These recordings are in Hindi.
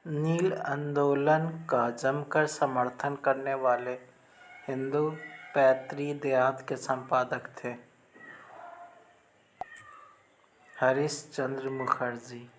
नील आंदोलन का जमकर समर्थन करने वाले हिंदू पैतृ देहात के संपादक थे हरीश चंद्र मुखर्जी।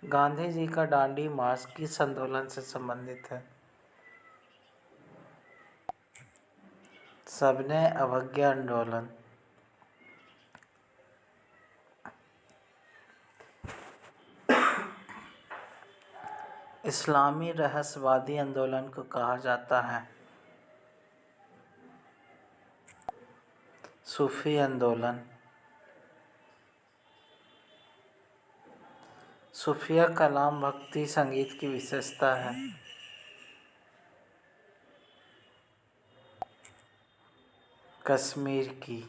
गांधी जी का दांडी मार्च किस आंदोलन से संबंधित है? सविनय अवज्ञा आंदोलन। इस्लामी रहस्यवादी आंदोलन को कहा जाता है सूफी आंदोलन। सूफिया कलाम भक्ति संगीत की विशेषता है। कश्मीर की।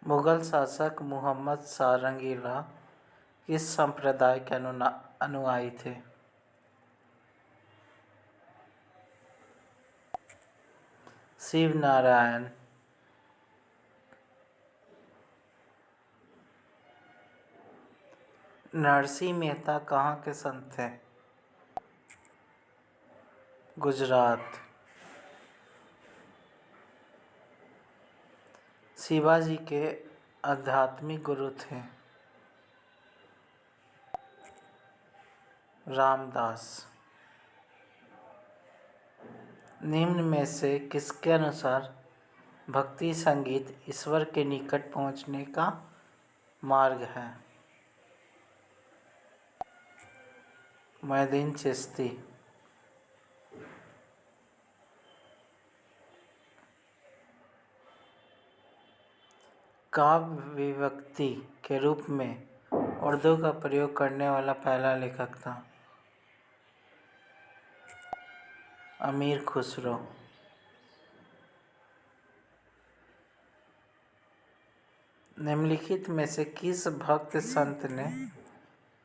मुगल शासक मुहम्मद शाह रंगीला किस संप्रदाय के अनुयायी थे? शिव नारायण। नरसिंह मेहता कहाँ के संत थे? गुजरात। शिवाजी के आध्यात्मिक गुरु थे रामदास। निम्न में से किसके अनुसार भक्ति संगीत ईश्वर के निकट पहुंचने का मार्ग है? मोइनुद्दीन चिश्ती। काव्य विभक्ति के रूप में उर्दू का प्रयोग करने वाला पहला लेखक था अमीर खुसरो। निम्नलिखित में से किस भक्त संत ने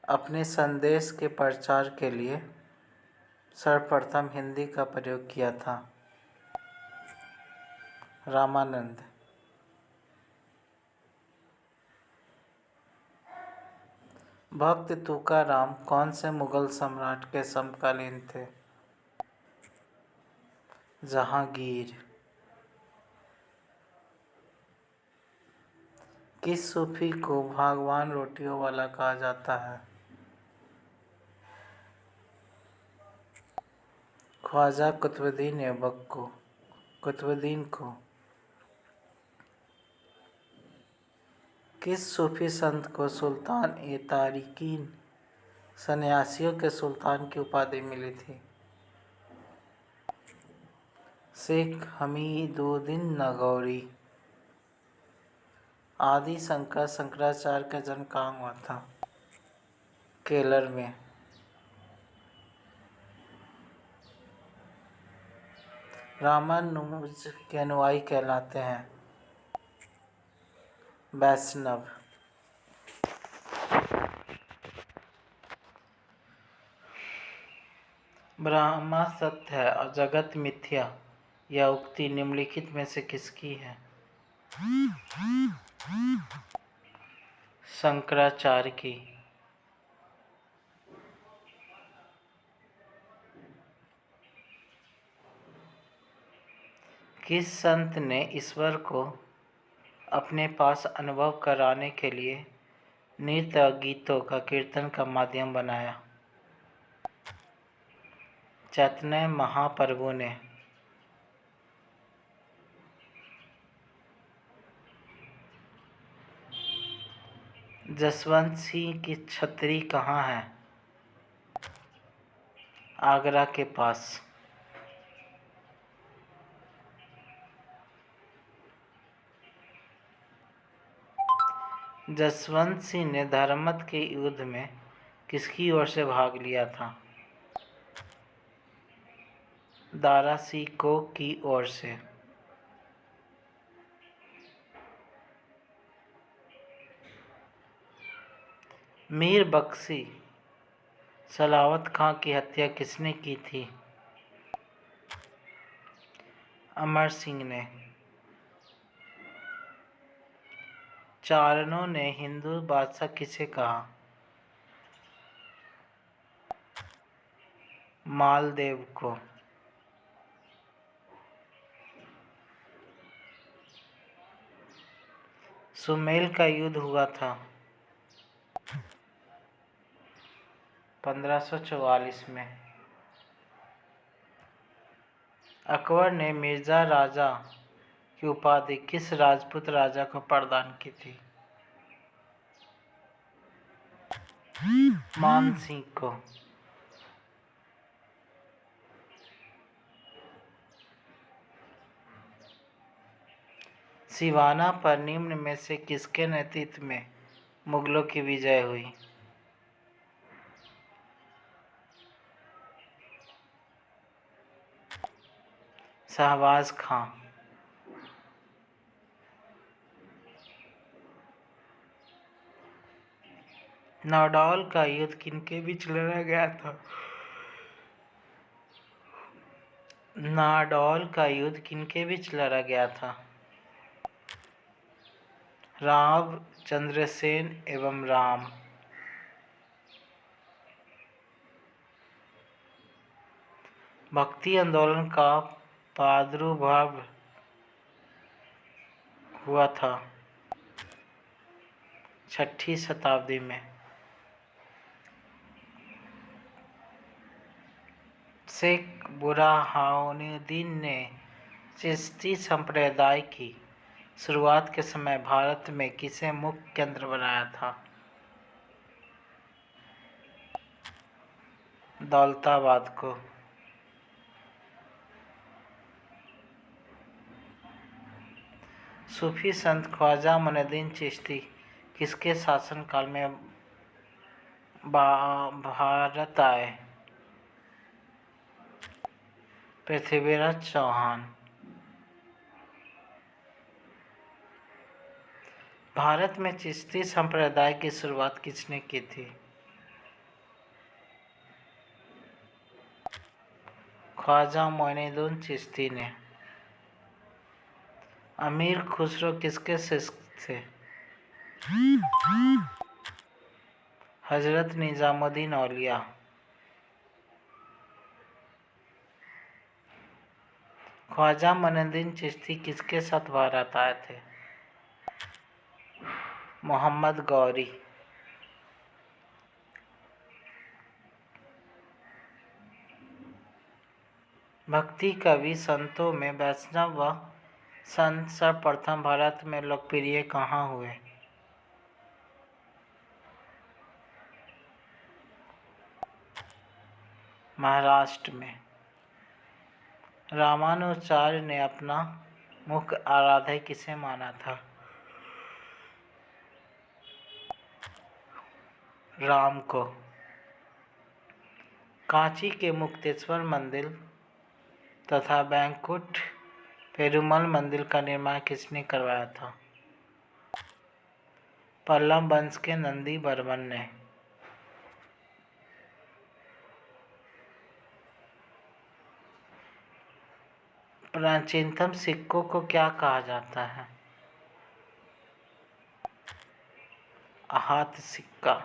अपने संदेश के प्रचार के लिए सर्वप्रथम हिंदी का प्रयोग किया था? रामानंद। भक्त तुकाराम कौन से मुगल सम्राट के समकालीन थे? जहांगीर। किस सूफी को भगवान रोटियों वाला कहा जाता है? ख्वाजा कुतुबुद्दीन ऐबक को। किस सूफी संत को सुल्तान ए तारिकीन सन्यासियों के सुल्तान की उपाधि मिली थी? शेख हमीदुद्दीन नागौरी। आदि शंकराचार्य का जन्म कहाँ हुआ था? केरल में। रामानुज के अनुयायी कहलाते हैं वैष्णव। ब्रह्मा सत्य है और जगत मिथ्या, यह उक्ति निम्नलिखित में से किसकी है? शंकराचार्य की। किस संत ने ईश्वर को अपने पास अनुभव कराने के लिए नृत्य और गीतों का कीर्तन का माध्यम बनाया? चैतन्य महाप्रभु ने। जसवंत सिंह की छतरी कहाँ है? आगरा के पास। जसवंत सिंह ने धर्मत के युद्ध में किसकी ओर से भाग लिया था? दारा सिकोह की ओर से। मीर बख्शी सलावत खां की हत्या किसने की थी? अमर सिंह ने। चारणों ने हिंदू बादशाह किसे कहा? मालदेव को। सुमेल का युद्ध हुआ था 1544 में। अकबर ने मिर्जा राजा की उपाधि किस राजपूत राजा को प्रदान की थी? मान सिंह को। सिवाना पर निम्न में से किसके नेतृत्व में मुगलों की विजय हुई? शहबाज खां। नाडौल का युद्ध किनके बीच लड़ा गया था? नाडौल का युद्ध किनके बीच लड़ा गया था? राव चंद्रसेन एवं राम। भक्ति आंदोलन का प्रादुर्भाव हुआ था 6ठी शताब्दी में। शेख बुरहानुद्दीन ने चिश्ती संप्रदाय की शुरुआत के समय भारत में किसे मुख्य केंद्र बनाया था? दौलताबाद को। सूफी संत ख्वाजा मोइनुद्दीन चिश्ती किसके शासनकाल में भारत आए? पृथ्वीराज चौहान। भारत में चिश्ती संप्रदाय की शुरुआत किसने की थी? ख्वाजा मोइनुद्दीन चिश्ती ने। अमीर खुसरो किसके शिष्य थे? हजरत निजामुद्दीन औलिया। ख्वाजा मोइनुद्दीन चिश्ती किसके साथ भारत आए थे? मोहम्मद गौरी। भक्ति कवि संतों में वैष्णव व संत सर्वप्रथम भारत में लोकप्रिय कहाँ हुए? महाराष्ट्र में। रामानुजाचार्य ने अपना मुख्य आराध्य किसे माना था? राम को। कांची के मुक्तेश्वर मंदिर तथा वैकुंठ पेरुमल मंदिर का निर्माण किसने करवाया था? पल्लव वंश के नंदी वर्मन ने। प्राचीनतम सिक्कों को क्या कहा जाता है? आहत सिक्का।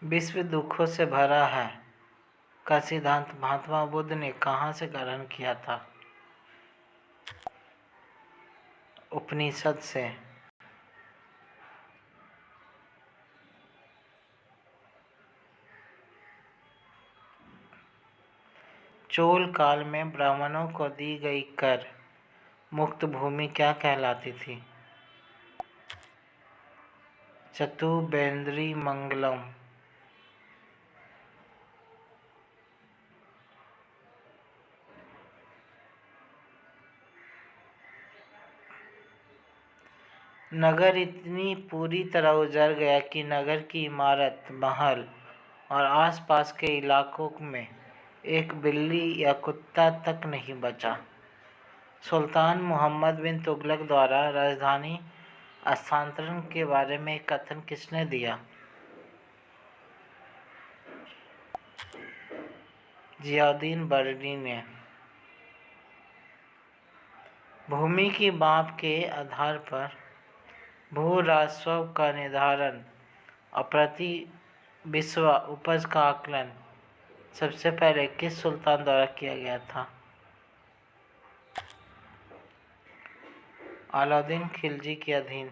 विश्व दुखों से भरा है का सिद्धांत महात्मा बुद्ध ने कहाँ से ग्रहण किया था? उपनिषद से। चोल काल में ब्राह्मणों को दी गई कर मुक्त भूमि क्या कहलाती थी? चतुर्वेदी मंगलम। नगर इतनी पूरी तरह उजड़ गया कि नगर की इमारत, महल और आसपास के इलाकों में एक बिल्ली या कुत्ता तक नहीं बचा। सुल्तान मोहम्मद बिन तुगलक द्वारा राजधानी स्थानांतरण के बारे में कथन किसने दिया? जियाउद्दीन बर्नी ने भूमि की माप के आधार पर भू राजस्व का निर्धारण और प्रति बिस्वा उपज का आकलन सबसे पहले किस सुल्तान द्वारा किया गया था? अलाउद्दीन खिलजी के अधीन।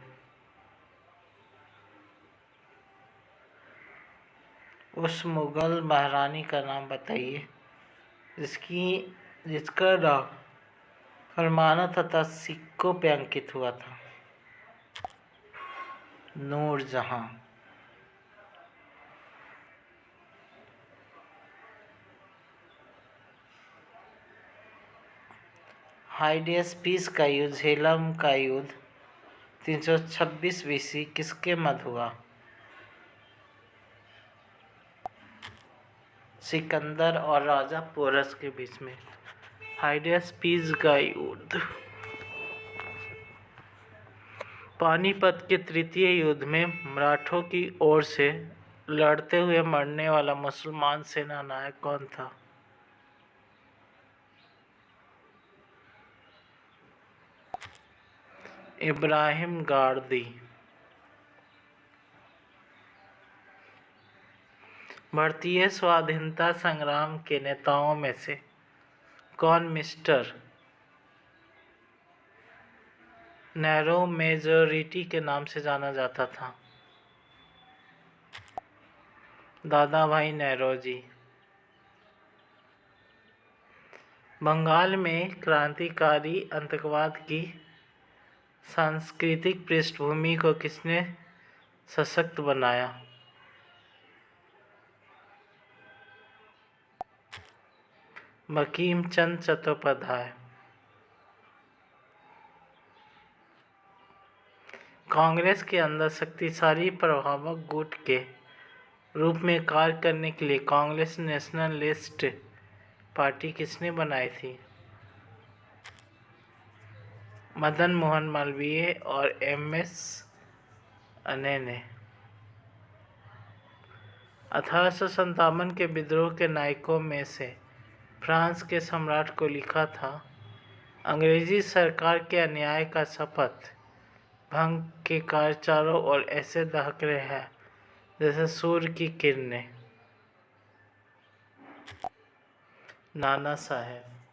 उस मुगल महारानी का नाम बताइए जिसका नाम फरमाना तथा सिक्कों पे अंकित हुआ था। नूरजहां। हाइडेस्पीस का युद्ध, झेलम का युद्ध 326 BC किसके मध्य हुआ? सिकंदर और राजा पोरस के बीच में। हाइडेस्पीस का युद्ध। पानीपत के तृतीय युद्ध में मराठों की ओर से लड़ते हुए मरने वाला मुसलमान सेना नायक कौन था? इब्राहिम गारदी। भारतीय स्वाधीनता संग्राम के नेताओं में से कौन मिस्टर नैरो मेजॉरिटी के नाम से जाना जाता था? दादा भाई नौरोजी। बंगाल में क्रांतिकारी आतंकवाद की सांस्कृतिक पृष्ठभूमि को किसने सशक्त बनाया? बंकिम चंद्र चट्टोपाध्याय। कांग्रेस के अंदर शक्तिशाली प्रभावक गुट के रूप में कार्य करने के लिए कांग्रेस नेशनलिस्ट पार्टी किसने बनाई थी? मदन मोहन मालवीय और एम.एस. अने ने 1857 के विद्रोह के नायकों में से फ्रांस के सम्राट को लिखा था, अंग्रेजी सरकार के अन्याय का शपथ भंग के कार्य चारों ओर ऐसे दहक रहे हैं जैसे सूर्य की किरणें। नाना साहेब।